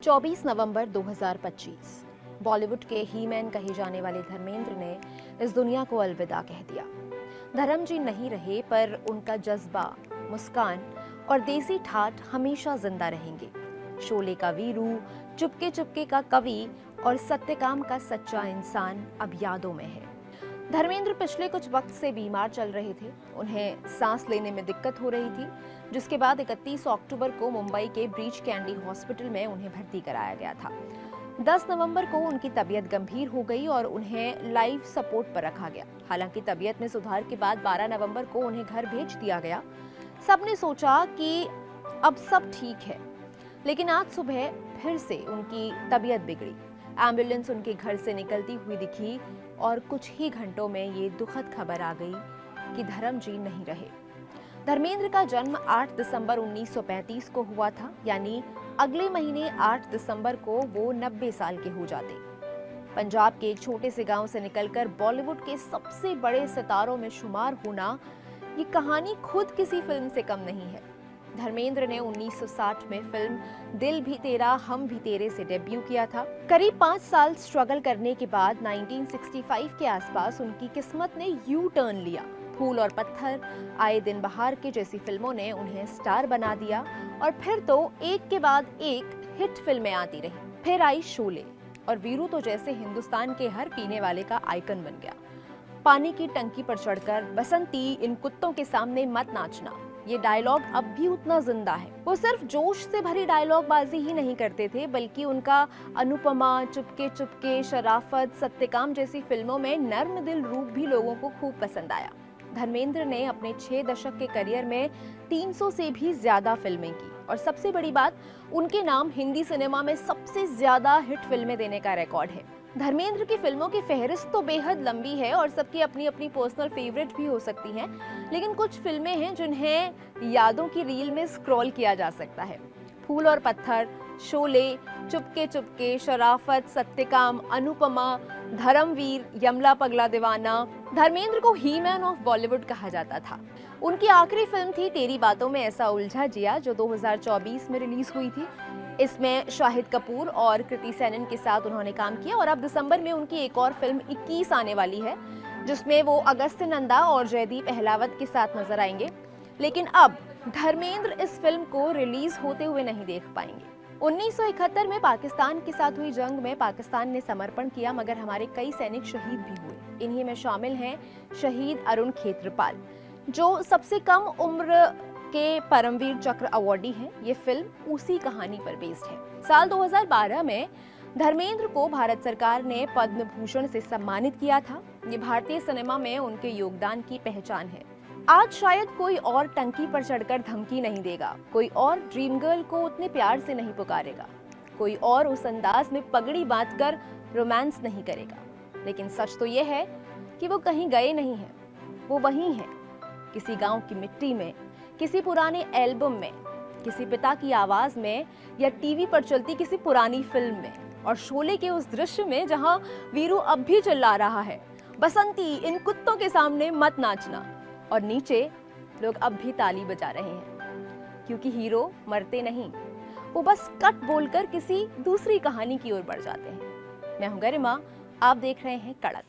24 नवंबर 2025 बॉलीवुड के ही मैन कहे जाने वाले धर्मेंद्र ने इस दुनिया को अलविदा कह दिया। धर्म जी नहीं रहे, पर उनका जज्बा, मुस्कान और देसी ठाठ हमेशा जिंदा रहेंगे। शोले का वीरू, चुपके चुपके का कवि और सत्यकाम का सच्चा इंसान अब यादों में है। धर्मेंद्र पिछले कुछ वक्त से बीमार चल रहे थे। उन्हें सांस लेने में दिक्कत हो रही थी, जिसके बाद 31 अक्टूबर को मुंबई के ब्रीच कैंडी हॉस्पिटल में उन्हें भर्ती कराया गया था। 10 नवंबर को उनकी तबीयत गंभीर हो गई और उन्हें लाइफ सपोर्ट पर रखा गया। हालांकि तबीयत में सुधार के बाद 12 नवंबर को उन्हें घर भेज दिया गया। सबने सोचा कि अब सब ठीक है, लेकिन आज सुबह फिर से उनकी तबीयत बिगड़ी। एम्बुलेंस उनके घर से निकलती हुई दिखी और कुछ ही घंटों में ये दुखद खबर आ गई कि धर्म जी नहीं रहे। धर्मेंद्र का जन्म 8 दिसंबर 1935 को हुआ था, यानी अगले महीने 8 दिसंबर को वो 90 साल के हो जाते। पंजाब के एक छोटे से गांव से निकलकर बॉलीवुड के सबसे बड़े सितारों में शुमार होना, ये कहानी खुद किसी फिल्म से कम नहीं है। धर्मेंद्र ने 1960 में फिल्म दिल भी तेरा हम भी तेरे से डेब्यू किया था। करीब 5 साल स्ट्रगल करने के बाद 1965 के आसपास उनकी किस्मत ने यू टर्न लिया। फूल और पत्थर, आए दिन बहार के जैसी फिल्मों ने उन्हें स्टार बना दिया और फिर तो एक के बाद एक हिट फिल्में आती रही। फिर आई शोले और वीरू तो जैसे हिंदुस्तान के हर पीने वाले का आइकन बन गया। पानी की टंकी पर चढ़कर बसंती इन कुत्तों के सामने मत नाचना, ये डायलॉग अब भी उतना जिंदा है। वो सिर्फ जोश से भरी डायलॉग बाजी ही नहीं करते थे, बल्कि उनका अनुपमा, चुपके चुपके, शराफत, सत्यकाम जैसी फिल्मों में नर्म दिल रूप भी लोगों को खूब पसंद आया। धर्मेंद्र ने अपने 6 दशक के करियर में 300 से भी ज्यादा फिल्में की और सबसे बड़ी बात, उनके नाम हिंदी सिनेमा में सबसे ज्यादा हिट फिल्में देने का रिकॉर्ड है। धर्मेंद्र की फिल्मों की फहरिस्त तो बेहद लंबी है और सबकी अपनी अपनी पर्सनल फेवरेट भी हो सकती हैं, लेकिन कुछ फिल्में हैं जिन्हें यादों की रील में स्क्रॉल किया जा सकता है। फूल और पत्थर, शोले, चुपके चुपके, शराफत, सत्यकाम, अनुपमा, धर्मवीर, यमला पगला दीवाना। धर्मेंद्र को ही मैन ऑफ बॉलीवुड कहा जाता था। उनकी आखिरी फिल्म थी तेरी बातों में ऐसा उलझा जिया, जो 2024 में रिलीज हुई थी। इसमें शाहिद कपूर और कृति सेनन के साथ उन्होंने काम किया और अब दिसंबर में उनकी एक और फिल्म 21 आने वाली है, जिसमें वो अगस्त्य नंदा और जयदीप अहलावत के साथ नजर आएंगे। लेकिन अब धर्मेंद्र इस फिल्म को रिलीज होते हुए नहीं देख पाएंगे। 1971 में पाकिस्तान के साथ हुई जंग में पाकिस्तान ने समर्पण किया, मगर हमारे कई सैनिक शहीद भी हुए। इन्हीं में शामिल हैं शहीद अरुण खेत्रपाल, जो सबसे कम उम्र के परमवीर चक्र अवार्डी हैं। ये फिल्म उसी कहानी पर बेस्ड है। साल 2012 में धर्मेंद्र को भारत सरकार ने पद्म भूषण से सम्मानित किया था। ये भारतीय सिनेमा में उनके योगदान की पहचान है। आज शायद कोई और टंकी पर चढ़कर धमकी नहीं देगा, कोई और ड्रीम गर्ल को उतने प्यार से नहीं पुकारेगा, कोई और उस अंदाज में पगड़ी बांधकर रोमांस नहीं करेगा। लेकिन सच तो ये है कि वो कहीं गए नहीं हैं, वो वहीं हैं, किसी गांव की मिट्टी में, किसी पुराने एल्बम में, किसी पिता की आवाज में या टीवी पर चलती किसी पुरानी फिल्म में। और शोले के उस दृश्य में जहां वीरू अब भी चिल्ला रहा है, बसंती इन कुत्तों के सामने मत नाचना, और नीचे लोग अब भी ताली बजा रहे हैं, क्योंकि हीरो मरते नहीं, वो बस कट बोलकर किसी दूसरी कहानी की ओर बढ़ जाते हैं। मैं हूं गरिमा, आप देख रहे हैं कड़क।